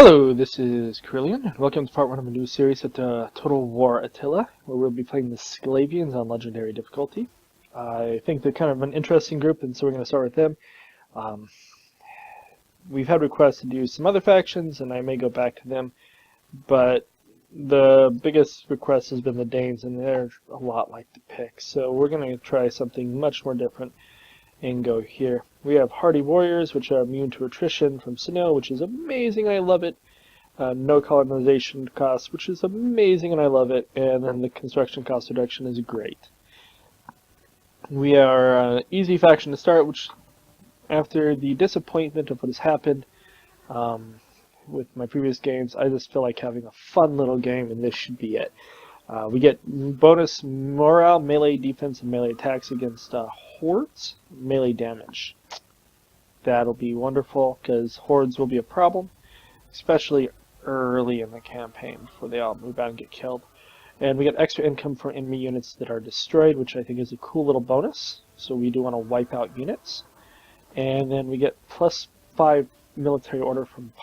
Hello, this is Carillion, and welcome to part 1 of a new series at Total War Attila, where we'll be playing the Sclavians on Legendary difficulty. I think they're kind of an interesting group, and so we're going to start with them. We've had requests to do some other factions, and I may go back to them, but the biggest request has been the Danes, and they're a lot like the Picts, so we're going to try something much more different and go here. We have Hardy Warriors, which are immune to attrition from snow, which is amazing, I love it. No colonization cost, which is amazing, and I love it. And then the construction cost reduction is great. We are an easy faction to start, which, after the disappointment of what has happened with my previous games, I just feel like having a fun little game, and this should be it. We get bonus morale, melee defense, and melee attacks against hordes, melee damage. That'll be wonderful, because hordes will be a problem, especially early in the campaign before they all move out and get killed. And we get extra income for enemy units that are destroyed, which I think is a cool little bonus, so we do want to wipe out units. And then we get +5 military order from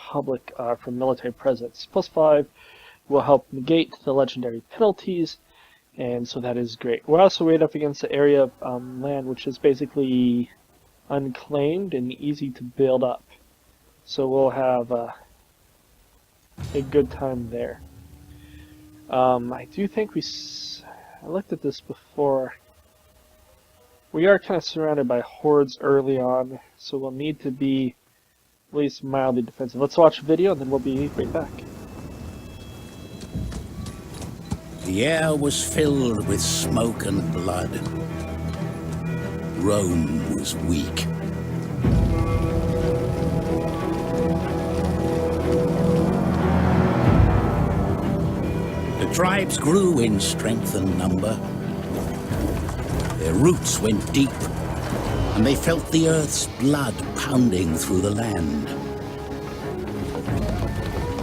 military presence. +5 will help negate the legendary penalties, and so that is great. We're also right up against the area of land which is basically unclaimed and easy to build up, so we'll have a good time there. I do think I looked at this before. We are kind of surrounded by hordes early on, so we'll need to be at least mildly defensive. Let's watch a video and then we'll be right back. The air was filled with smoke and blood. Rome was weak. The tribes grew in strength and number. Their roots went deep, and they felt the earth's blood pounding through the land.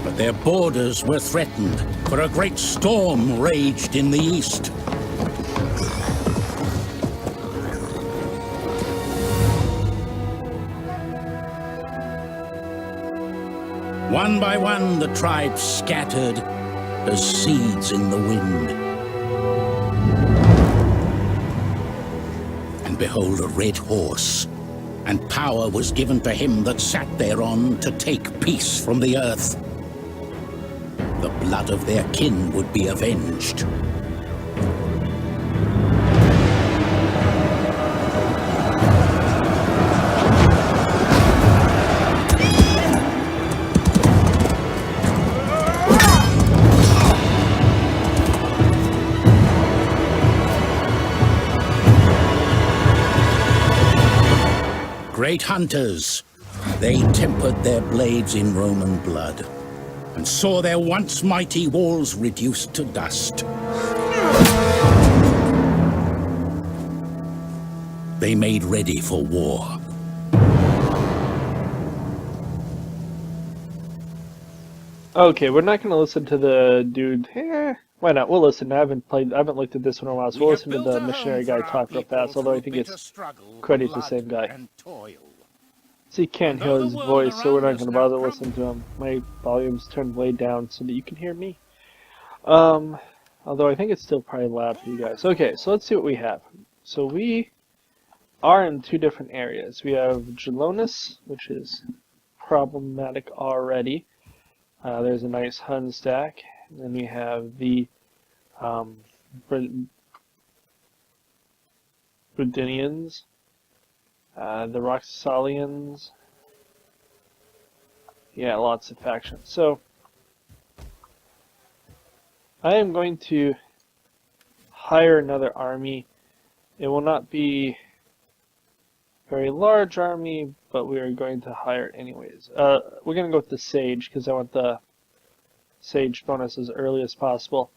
But their borders were threatened, for a great storm raged in the east. One by one, the tribes scattered as seeds in the wind. And behold, a red horse, and power was given to him that sat thereon to take peace from the earth. The blood of their kin would be avenged. Great hunters, they tempered their blades in Roman blood, and saw their once mighty walls reduced to dust. They made ready for war. Okay, we're not going to listen to the dude. Why not? We'll listen. I haven't looked at this one in a while, so we'll listen to the missionary guy talk real fast, although I think it's credit the same guy. So you can't hear his voice, so we're not going to bother listening to him. My volume's turned way down so that you can hear me. Although I think it's still probably loud for you guys. Okay, so let's see what we have. So we are in two different areas. We have Gelonus, which is problematic already. There's a nice Hun stack. And then we have the Brudinians, the Roxalians. Yeah, lots of factions. So I am going to hire another army. It will not be a very large army, but we are going to hire it anyways. We're going to go with the Sage because I want the Sage bonus as early as possible.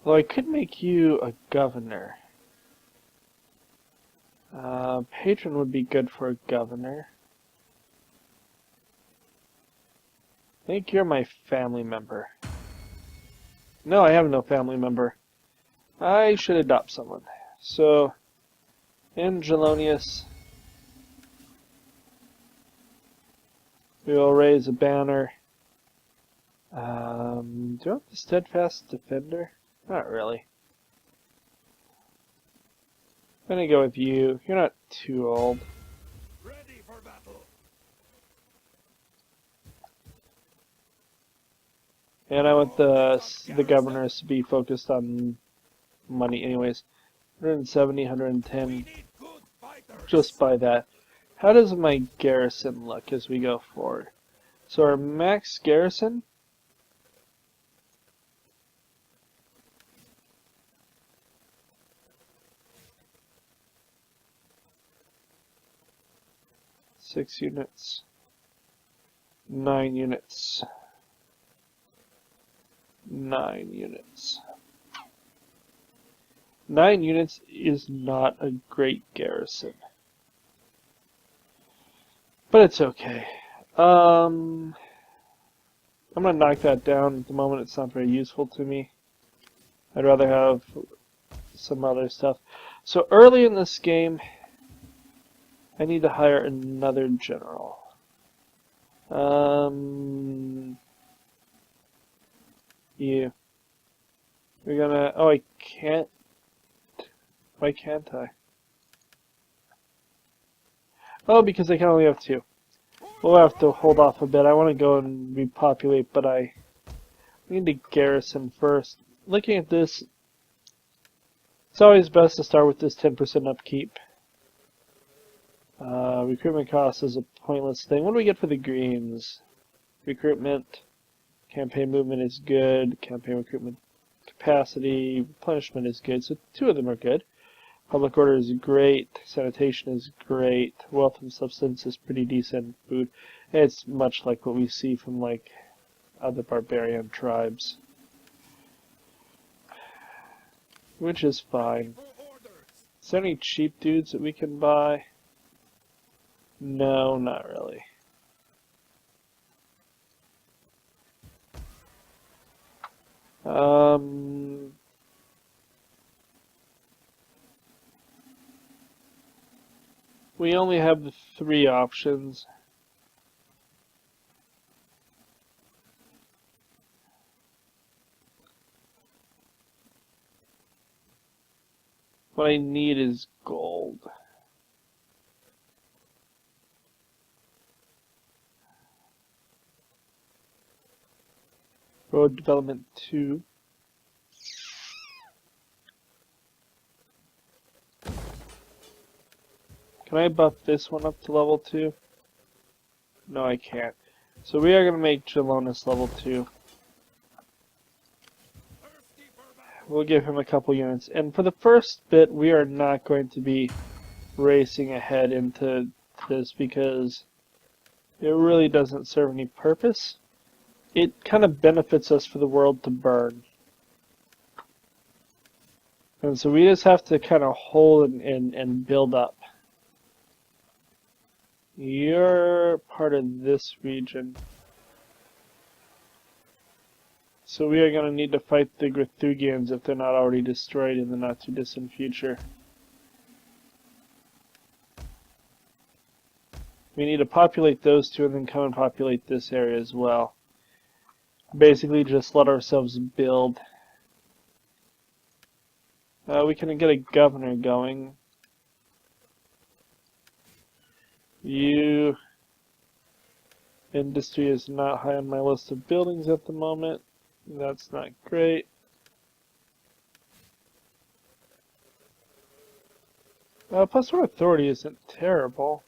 Though I could make you a governor. Patron would be good for a governor. I think you're my family member. No, I have no family member. I should adopt someone. So, in Gelonius, we will raise a banner Do I have the steadfast defender? Not really. I'm gonna go with you. You're not too old. Ready for battle. And I want the governors to be focused on money anyways. 170, 110, We need good fighters. just by that. How does my garrison look as we go forward? So our max garrison, six units, 9 units, 9 units. 9 units is not a great garrison. But it's okay. I'm gonna knock that down. At the moment it's not very useful to me. I'd rather have some other stuff. So early in this game, I need to hire another general. You. We're gonna, oh, I can't. Why can't I? Oh, because I can only have 2. We'll have to hold off a bit. I want to go and repopulate, but I need to garrison first. Looking at this, it's always best to start with this 10% upkeep. Recruitment cost is a pointless thing. What do we get for the greens? Recruitment, campaign movement is good, campaign recruitment capacity, replenishment is good, so 2 of them are good. Public order is great, sanitation is great, wealth and substance is pretty decent, food. It's much like what we see from like other barbarian tribes. Which is fine. Is there any cheap dudes that we can buy? No, not really. We only have the 3 options. What I need is gold. Road development 2. Can I buff this one up to level 2? No, I can't. So we are going to make Gelonus level 2. We'll give him a couple units. And for the first bit, we are not going to be racing ahead into this because it really doesn't serve any purpose. It kind of benefits us for the world to burn. And so we just have to kind of hold and build up. You're part of this region. So we are going to need to fight the Grithugians if they're not already destroyed in the not too distant future. We need to populate those 2 and then come and populate this area as well. Basically just let ourselves build. We can get a governor going. Industry is not high on my list of buildings at the moment. That's not great. Plus 1 authority isn't terrible.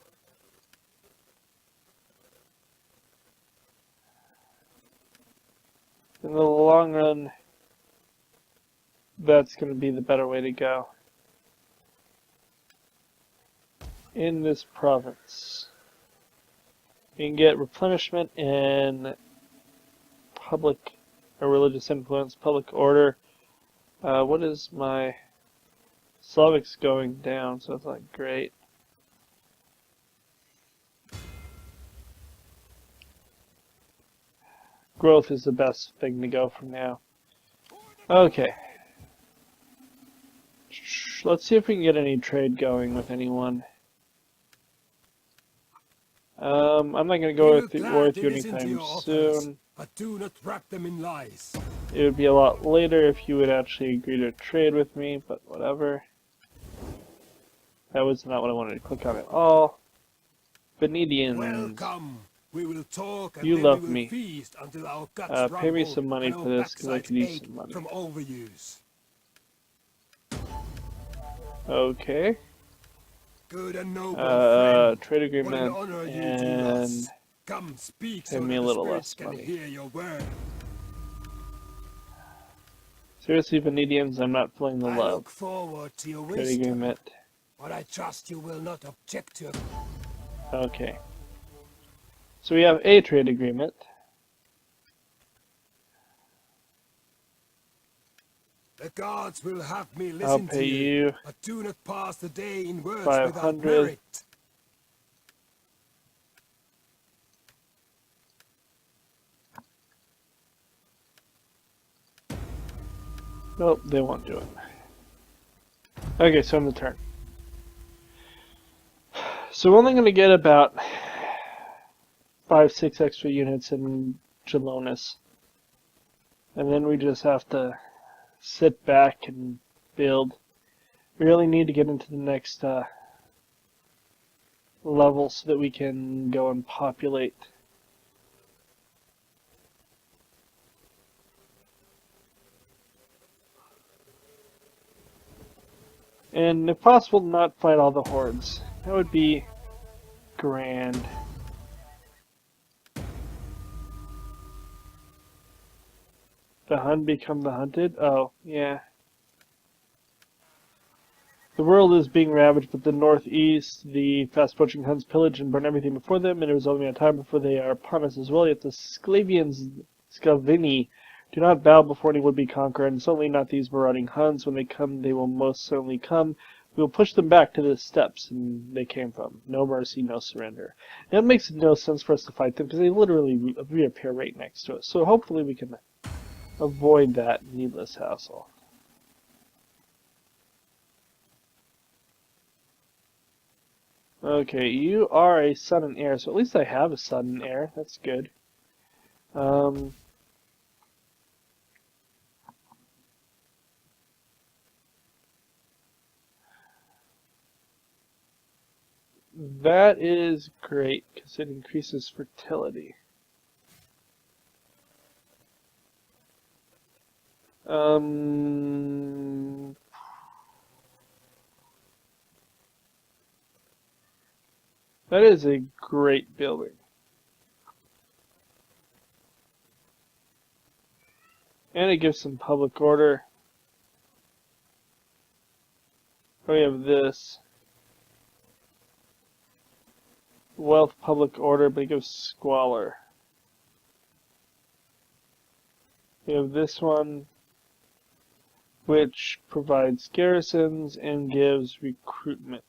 In the long run, that's going to be the better way to go. In this province, you can get replenishment and public or religious influence, public order. What is my Slavic's going down, so it's not great. Growth is the best thing to go from now. Okay. Let's see if we can get any trade going with anyone. I'm not going to go with war with you anytime soon. but do not wrap them in lies. It would be a lot later if you would actually agree to trade with me, but whatever. That was not what I wanted to click on at all. Venetians. Welcome. We will talk and You then love we will me. feast until our guts Pay me rumble some money and for our this, because I backsides could use ache some money. from overuse. Okay. Good and noble friend. Trade What an agreement, honor you do and us. Come speak pay so me that a the little spirits less can money. hear your word. Seriously, Venetians, I'm not feeling the I love. look forward to your Trade wisdom, agreement. but I trust you will not object to it. Okay. So we have a trade agreement. The gods will have me I'll listen to pay you, you but do not pass the day in words 500. without merit. Nope, they won't do it. Okay, so I'm the turn. So we're only going to get about 5-6 extra units in Gelonus. And then we just have to sit back and build. We really need to get into the next level so that we can go and populate. And if possible, not fight all the hordes. That would be grand. The Hun become the hunted? Oh, yeah. The world is being ravaged, but the northeast, the fast-approaching Huns pillage and burn everything before them, and it was only a time before they are upon us as well. Yet the Sclaveni do not bow before any would-be conqueror, and certainly not these marauding Huns. When they come, they will most certainly come. We will push them back to the steppes and they came from. No mercy, no surrender. And it makes no sense for us to fight them, because they literally reappear right next to us. So hopefully we can avoid that needless hassle. Okay, you are a son and heir, so at least I have a son and heir. That's good. That is great, because it increases fertility. That is a great building. And it gives some public order. We have this. Wealth, public order, but it gives squalor. We have this one, which provides garrisons and gives recruitment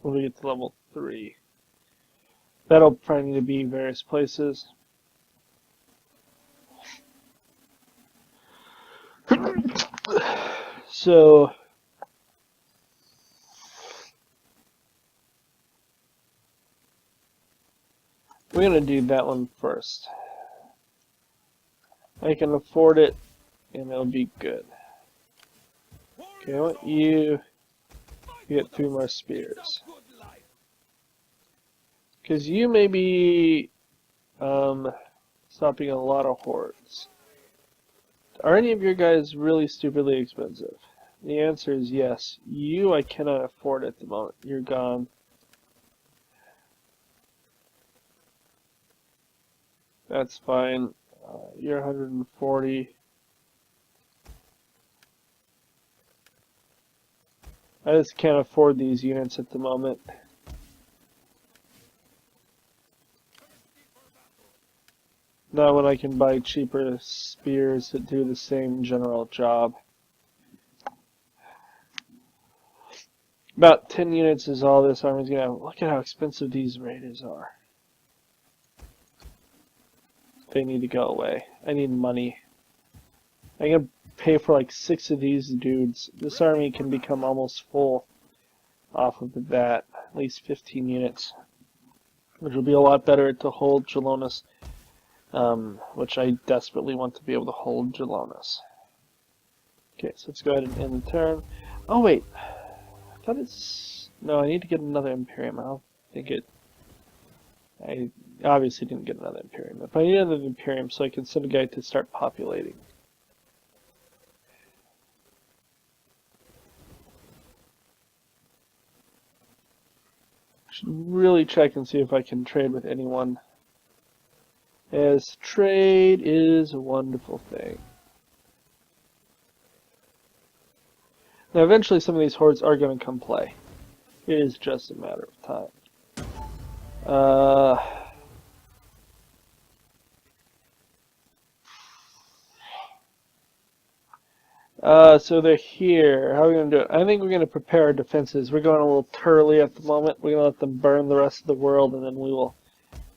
when we get to level 3. That'll probably need to be various places. So we're going to do that one first. I can afford it, and it'll be good. Okay, I want you to get 3 more spears. Because you may be stopping a lot of hordes. Are any of your guys really stupidly expensive? The answer is yes. You I cannot afford at the moment. You're gone. That's fine. You're 140. I just can't afford these units at the moment. Not when I can buy cheaper spears that do the same general job. About 10 units is all this army's gonna have. Look at how expensive these raiders are. They need to go away. I need money. I'm gonna pay for like 6 of these dudes. This army can become almost full off of that. At least 15 units. Which will be a lot better to hold Gelonus. which I desperately want to be able to hold Gelonus. Okay, so let's go ahead and end the turn. Oh wait, I thought it's... No, I need to get another Imperium. I don't think it... I obviously didn't get another Imperium. If I need another Imperium so I can send a guy to start populating. Should really check and see if I can trade with anyone, as trade is a wonderful thing. Now eventually some of these hordes are going to come play. It is just a matter of time. So they're here. How are we going to do it? I think we're going to prepare our defenses. We're going a little turly at the moment. We're going to let them burn the rest of the world, and then we will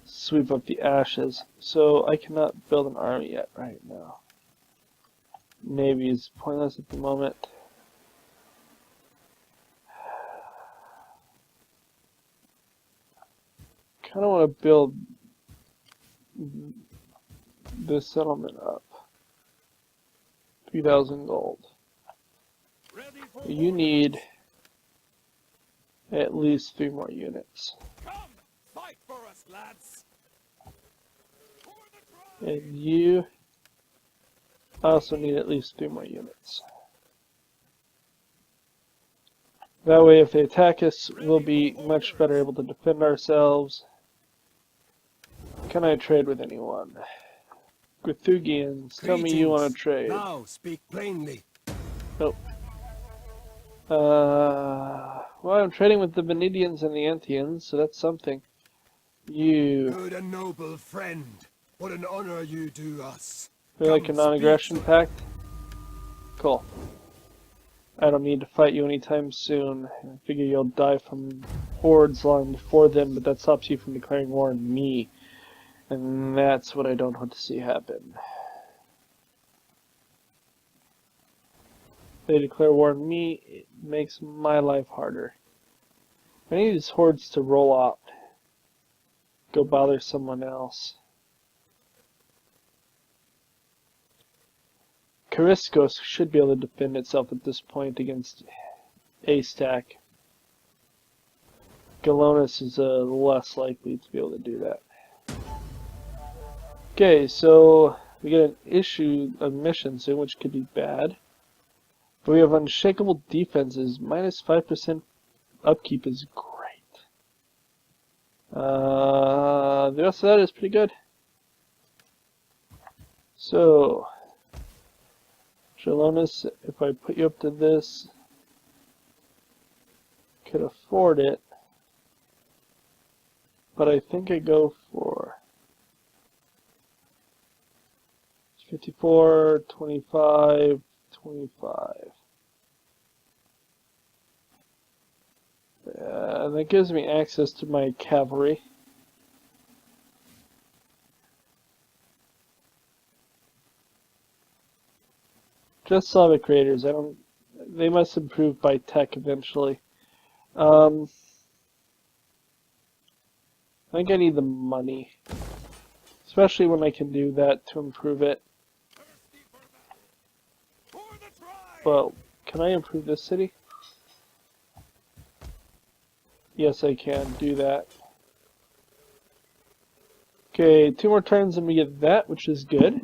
sweep up the ashes. So I cannot build an army yet right now. Navy is pointless at the moment. Kind of want to build this settlement up. 3,000 gold. You need at least 3 more units. Come, fight for us, lads. And you also need at least 3 more units. That way, if they attack us, we'll be much better able to defend ourselves. Can I trade with anyone? Grithugians, tell me you want to trade. Now speak plainly. Nope. Well, I'm trading with the Venidians and the Anthians, so that's something. You Good and noble friend, what an honor you do us. feel like a non-aggression pact? Cool. I don't need to fight you anytime soon. I figure you'll die from hordes long before then, but that stops you from declaring war on me. And that's what I don't want to see happen. If they declare war on me, it makes my life harder. I need these hordes to roll out. Go bother someone else. Kariskos should be able to defend itself at this point against A-Stack. Gelonus is less likely to be able to do that. Okay, so we get an issue of mission soon, which could be bad. But we have unshakable defenses. Minus 5% upkeep is great. The rest of that is pretty good. So, Gelonus, if I put you up to this, could afford it. But I think I go for 54, 25, 25. And that gives me access to my cavalry. Just Slavic raiders. They must improve by tech eventually. I think I need the money, especially when I can do that to improve it. Well, can I improve this city? Yes, I can do that. Okay, 2 more turns and we get that, which is good.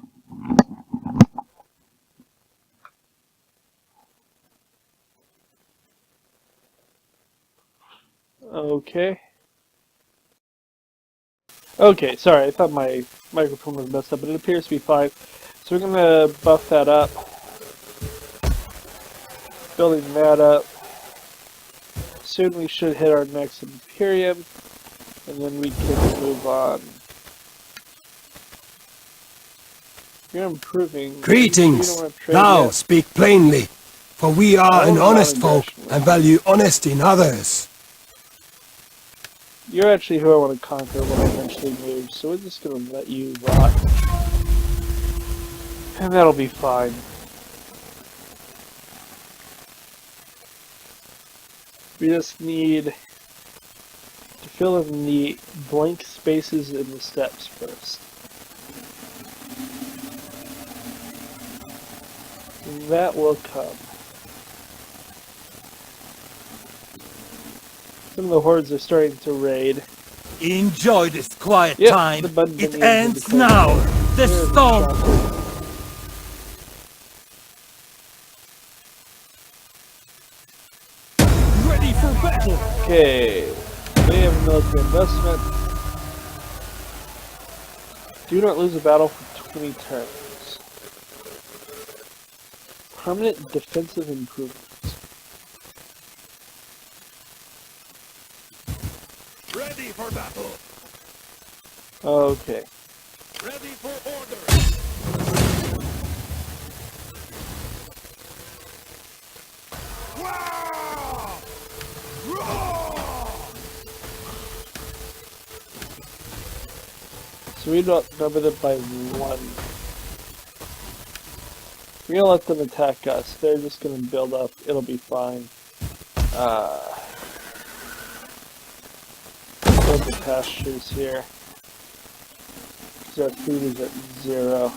Okay. Okay, sorry, I thought my microphone was messed up, but it appears to be fine. So we're gonna buff that up. Building that up. Soon we should hit our next Imperium, and then we can move on. You're improving. Greetings. You don't trade Now yet. speak plainly, for we are an Oh, honest folk non-aggression. and value honesty in others. You're actually who I want to conquer when I eventually move, so we're just gonna let you rot. And that'll be fine. We just need to fill in the blank spaces in the steps first. that will come. Some of the hordes are starting to raid. Enjoy this quiet Yep, time. the Bundinians It have ends declared now. war. The Here's storm. shocker. Ready for battle. Okay, they have military investment. Do not lose a battle for 20 turns. Permanent defensive improvements. Ready for battle. Okay. Ready for order. Wow! Roar! So we outnumbered them by 1. We're gonna let them attack us. They're just gonna build up. It'll be fine. Build the pastures here. Because our food is at 0.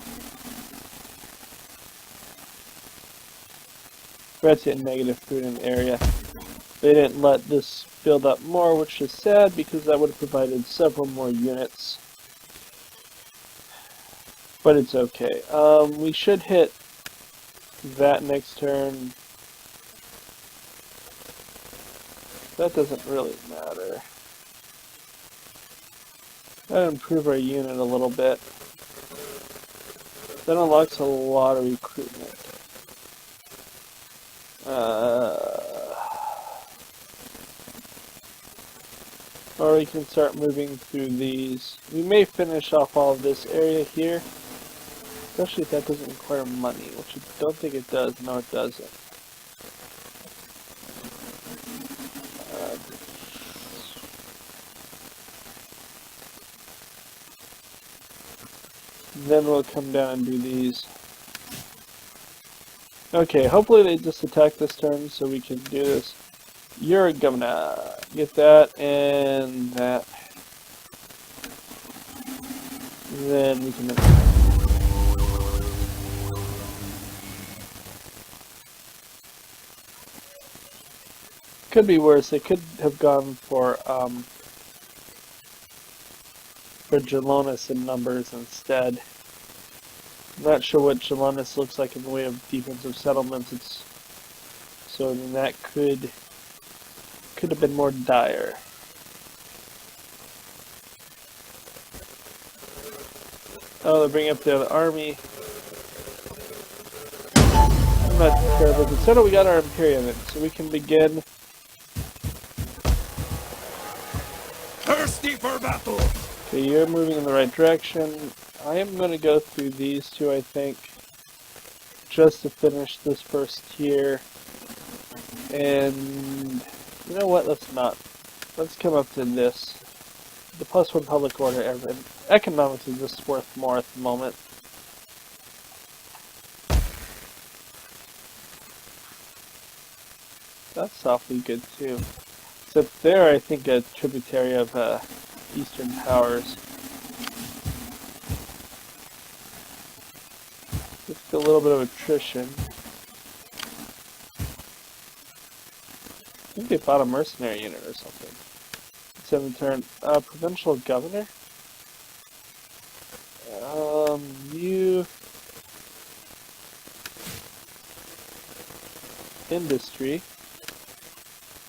We're actually at negative food in the area. They didn't let this build up more, which is sad because that would have provided several more units. But it's okay. We should hit that next turn. That doesn't really matter. That'll improve our unit a little bit. That unlocks a lot of recruitment. Or we can start moving through these. We may finish off all of this area here. Especially if that doesn't require money, which I don't think it does. No, it doesn't. Then we'll come down and do these. Okay, hopefully they just attack this turn so we can do this. You're gonna get that and that. Then we can... Could be worse. They could have gone for Gelonus in numbers instead. I'm not sure what Gelonus looks like in the way of defensive settlements. So I mean, that could have been more dire. Oh, they're bringing up the other army. I'm not terribly concerned. We got our Imperium in, so we can begin. Thirsty for battle. Okay, you're moving in the right direction. I am going to go through these two, I think, just to finish this first tier. And you know what? Let's not. Let's come up to this. The +1 public order. Economics is just worth more at the moment. That's awfully good too. Except they're, I think, a tributary of Eastern powers. Just a little bit of attrition. I think they bought a mercenary unit or something. 7th turn. Provincial governor? You... Industry.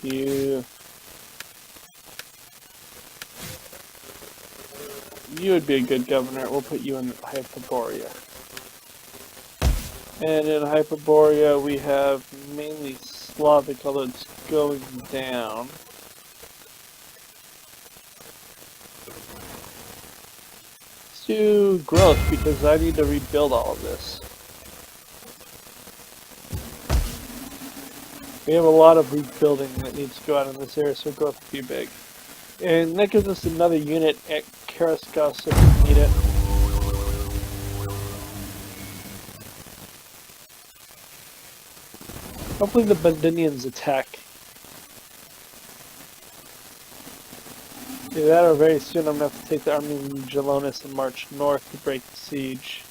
You would be a good governor. We'll put you in Hyperborea. And in Hyperborea we have mainly Slavic, although it's going down. Let's do growth because I need to rebuild all of this. We have a lot of rebuilding that needs to go out in this area, so growth will be big. And that gives us another unit at Karaskos if we need it. Hopefully the Bundinians attack. Either that or very soon I'm going to have to take the army from Gelonus and march north to break the siege.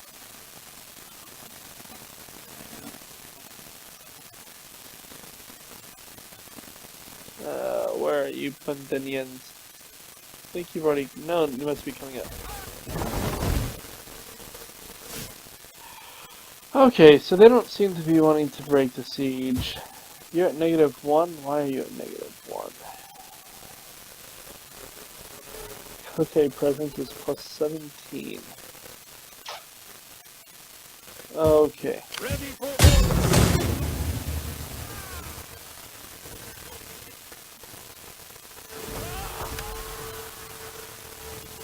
Where are you, Pundinians? I think you've already... No, you must be coming up. Okay, so they don't seem to be wanting to break the siege. You're at -1? Why are you at -1? Okay, presence is +17. Okay. Ready for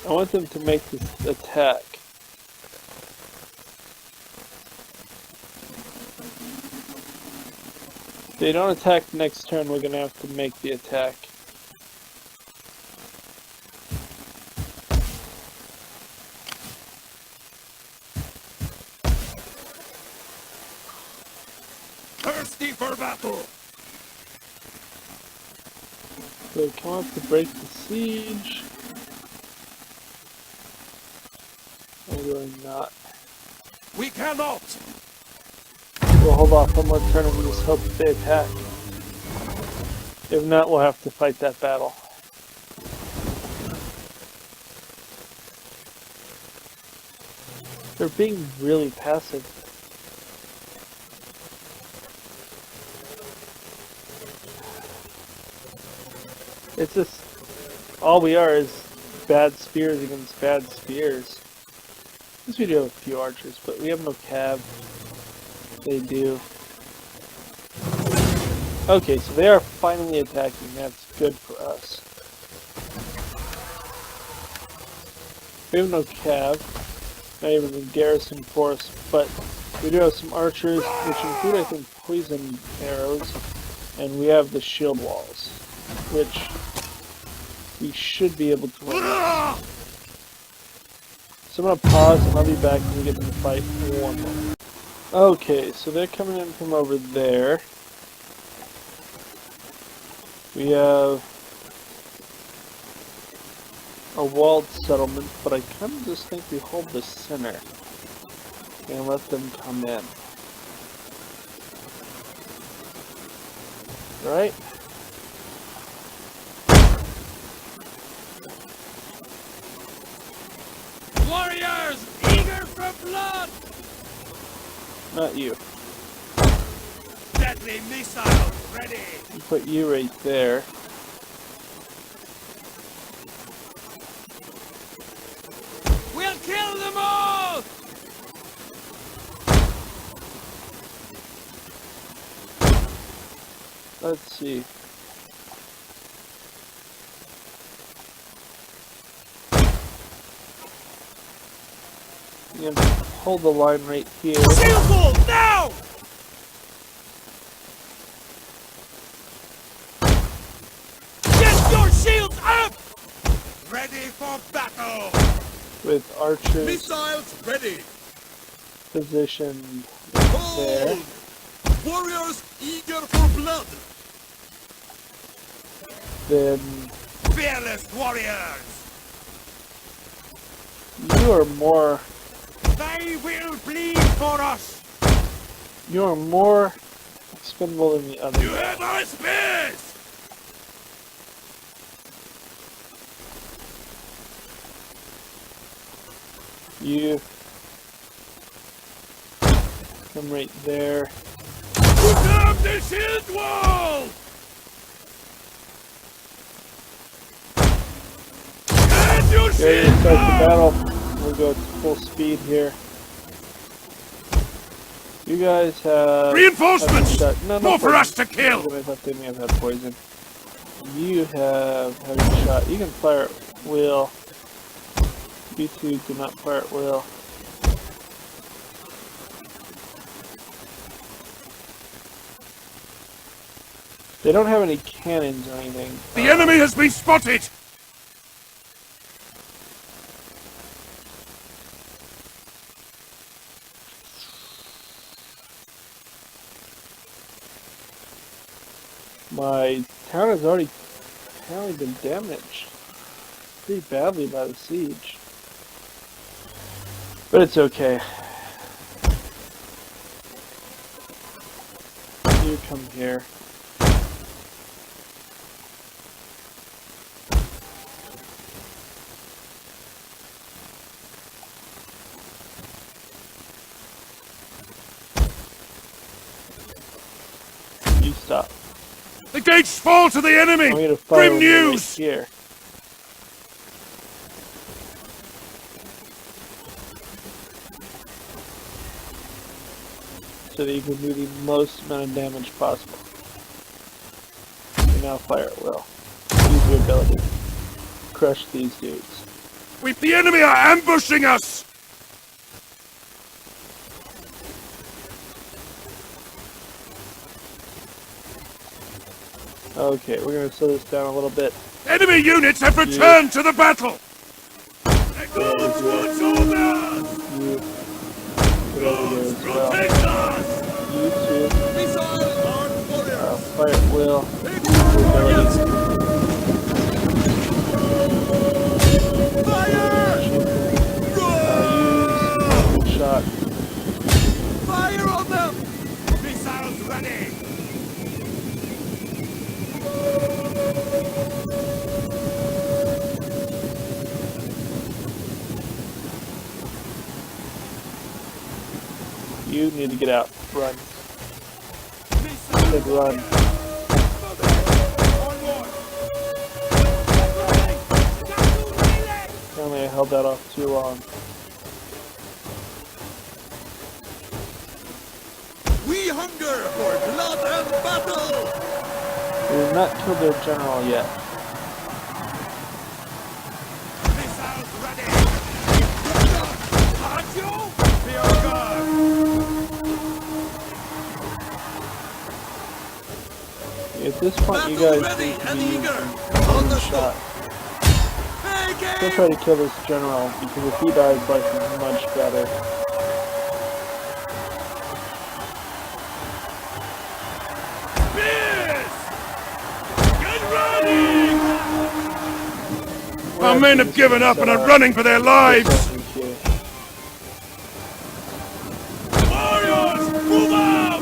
I want them to make this attack. If they don't attack next turn, we're gonna have to make the attack. thirsty for battle. So come up to break the siege. Or really not. We cannot. We'll hold off one more turn and we'll just hope that they attack. If not, we'll have to fight that battle. They're being really passive. It's just, all we are is bad spears against bad spears. I guess we do have a few archers, but we have no cav. They do. Okay, so they are finally attacking. That's good for us. We have no cav, not even a garrison force, but we do have some archers, which include, I think, poison arrows, and we have the shield walls, which we should be able to win. So I'm going to pause, and I'll be back when we get to the fight in 1 moment. Okay, so they're coming in from over there. We have a walled settlement, but I kind of just think we hold the center and let them come in. Right? Warriors, eager for blood. Not you. Deadly missile ready. We put you right there. We'll kill them all. Let's see. You can hold the line right here. Shield wall now. Get your shields up. Ready for battle. With archers Missiles ready. positioned there. Hold. Warriors eager for blood. Then Fearless warriors. you are more They will bleed for us. expendable than the other. You have our spears. You come right there. Put up the shield wall. And your Okay, shield start the wall. battle. We'll go to full speed here. You guys have Reinforcements! heavy shot. No More for poison. us to kill! I thought they may have had poison. You have heavy shot. You can fire at will. You two do not fire at will. They don't have any cannons or anything. The enemy has been spotted! My town has already apparently been damaged pretty badly by the siege. But it's okay. You come here. stop. The gates fall to the I want enemy! you to fire Grim when you're right news! here. So that you can do the most amount of damage possible. You now fire at will. Use your ability. Crush these dudes. The enemy are ambushing us! Okay, we're gonna slow this down a little bit. Enemy units have returned to the battle! You get over there as well. You too. Fire at will. Use shot. Fire on them! Missiles ready! You need to get out. Run. Good run. Apparently I held that off too long. We hunger for blood and battle! We have not killed their general yet. Missiles ready! Be on guard! At this point, you guys need to be using shot. Still try to kill this general, because if he dies, life is much better. Our men have given up and are running for their lives! Warriors, move out!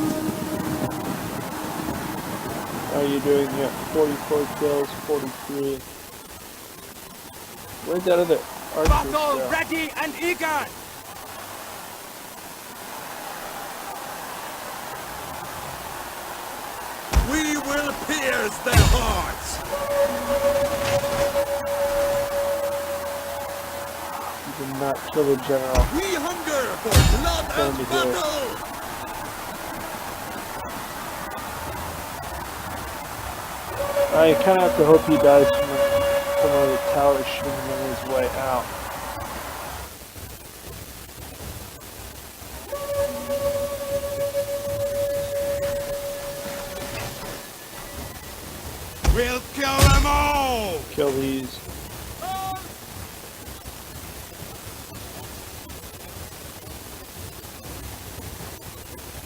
How are you doing? You got 44 kills, 43. Where's that other archer Battle still? ready and eager! We will pierce their hearts! You did not kill the general. We hunger for blood Going and to heal. battle! I kind of have to hope he dies from one of the towers shooting him on his way out. We'll kill them all! Kill these.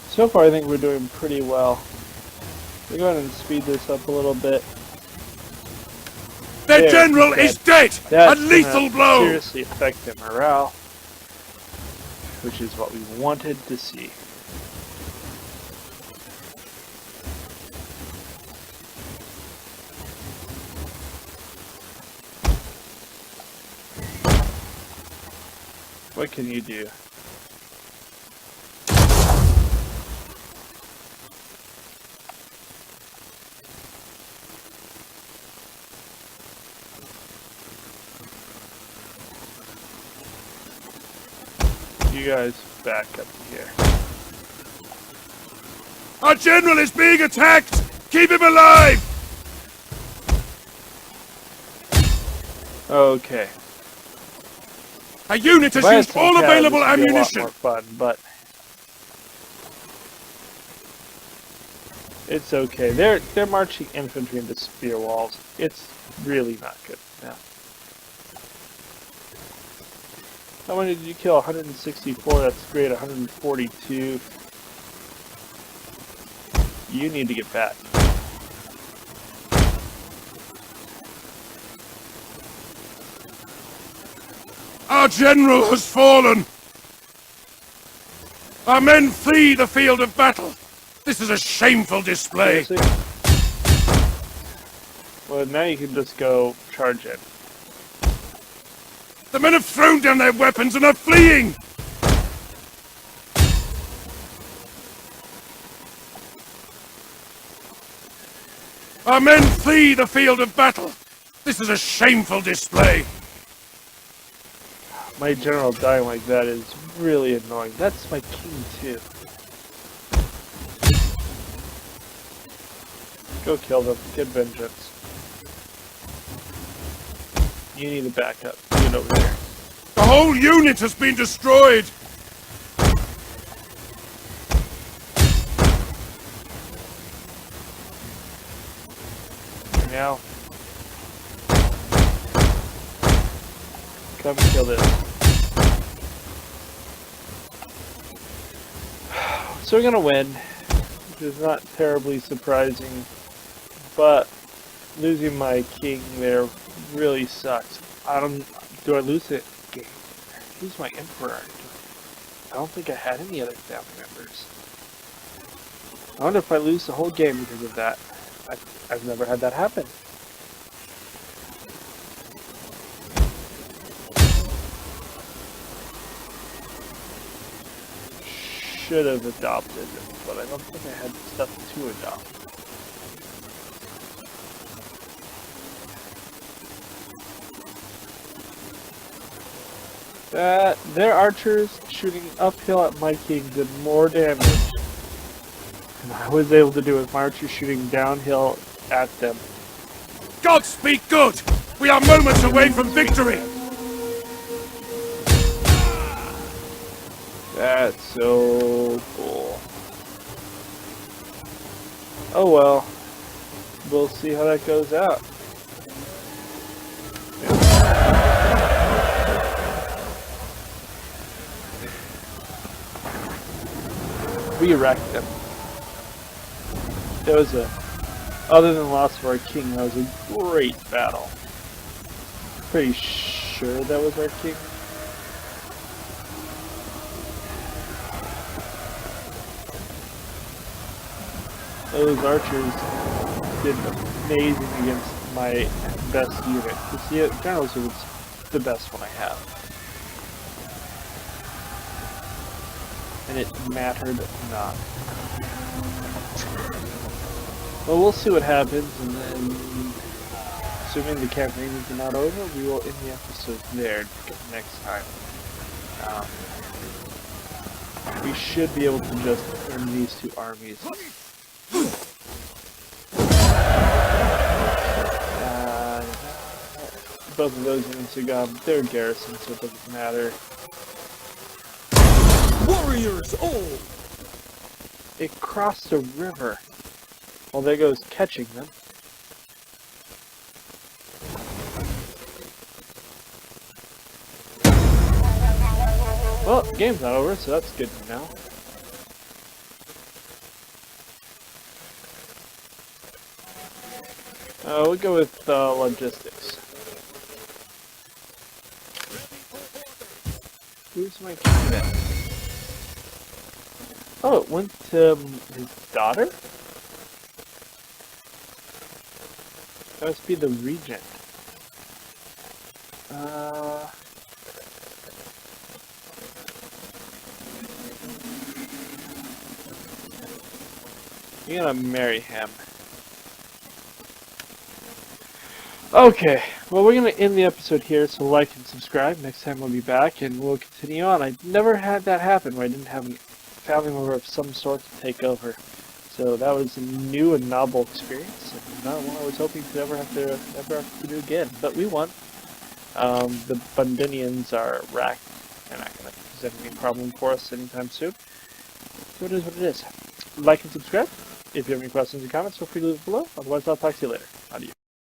So far I think we're doing pretty well. We'll go ahead and speed this up a little bit. Their general is dead! That's A lethal gonna blow! seriously affect their morale, which is what we wanted to see. What can you do? You guys back up here. Our general is being attacked! Keep him alive! Okay. A unit has used all available ammunition! More fun, but it's okay. They're marching infantry into spear walls. It's really not good now. How many did you kill? 164. That's great. 142. You need to get back. Our general has fallen! Our men flee the field of battle! This is a shameful display! Seriously? Well, now you can just go charge in. The men have thrown down their weapons and are fleeing! Our men flee the field of battle. This is a shameful display. My general dying like that is really annoying. That's my king too. Go kill them. Get vengeance. You need a backup. Get over there. The whole unit has been destroyed. Now, come and kill this. So we're gonna win, which is not terribly surprising, but losing my king there really sucks. Do I lose it? Game. Lose my emperor? I don't think I had any other family members. I wonder if I lose the whole game because of that. I've never had that happen. Should have adopted, but I don't think I had stuff to adopt. Their archers shooting uphill at my king did more damage than I was able to do with my archers shooting downhill at them. God speak good! We are moments away from victory! That's so cool. Oh well. We'll see how that goes out. We wrecked them. That was other than the loss of our king, that was a great battle. Pretty sure that was our king. Those archers did amazing against my best unit. The generals was the best one I have. And it mattered not. Well, we'll see what happens, and then, assuming the campaign is not over, we will end the episode there and pick up next time. We should be able to just turn these two armies. Both of those units are gone. They're garrisons, so it doesn't matter. Warriors all! It crossed a river. Well, there goes catching them. Well, the game's not over, so that's good to know. We'll go with logistics. Who's my king? Oh, it went to his daughter? That must be the regent. You're gonna marry him. Okay, well, we're gonna end the episode here, so like and subscribe. Next time we'll be back and we'll continue on. I never had that happen where I didn't have a family member of some sort to take over. So that was a new and novel experience, and not one I was hoping to ever have to do again. But we won. The Bundinians are racked. They're not gonna present any problem for us anytime soon. So it is what it is. Like and subscribe. If you have any questions or comments, feel free to leave it below. Otherwise, I'll talk to you later.